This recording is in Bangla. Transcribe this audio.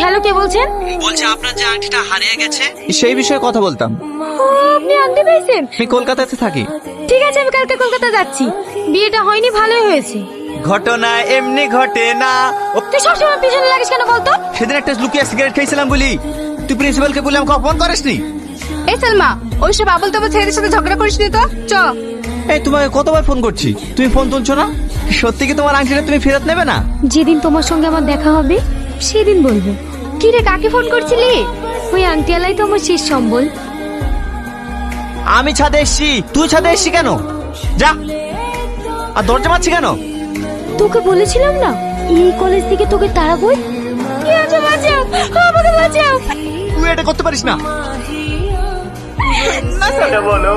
হ্যালো, কে বলছেন? বলছে আপনার যে আংটিটা হারিয়ে গেছে সেই বিষয়ে কথা বলতাম। আপনি আনতে পেরেছেন? আমি কলকাতাতে থাকি। ঠিক আছে, আমি কালকে কলকাতা যাচ্ছি। বিয়েটা হয়নি, ভালোই হয়েছে। ঘটনা এমনি ঘটে না। তুই সবসময় পিছনে লাগিস কেন বলতো? সেদিন একটা লুকিয়ে সিগারেট খেয়েছিলাম বলি তুই প্রিন্সিপালকে বলে আমাকে অপমান করিসনি? এই সালমা, ওইসব আবল তাবল ছেলেদের সাথে ঝগড়া করিস নি তো। চ। এই তোমাকে কতবার ফোন করছি, তুমি ফোন তুলছো না। সত্যি কি তোমার আংটিটা তুমি ফেরত নেবে না? যেদিন তোমার সঙ্গে আমার দেখা হবে সেদিন বলবো। কি রে, কাকে ফোন করছিলি? ওই আংটিয়ালাই তো আমার শেষ সম্বল। আমি ছাদে এসছি, তুই ছাদে এসছি কেন? যা। আর দরজা মারছি কেন? তোকে বলেছিলাম না এই কলেজ থেকে তোকে তাড়াবই। কি আছে, বাঁচাও, আমাকে বাঁচাও। তুই এটা করতে পারিস না। বলো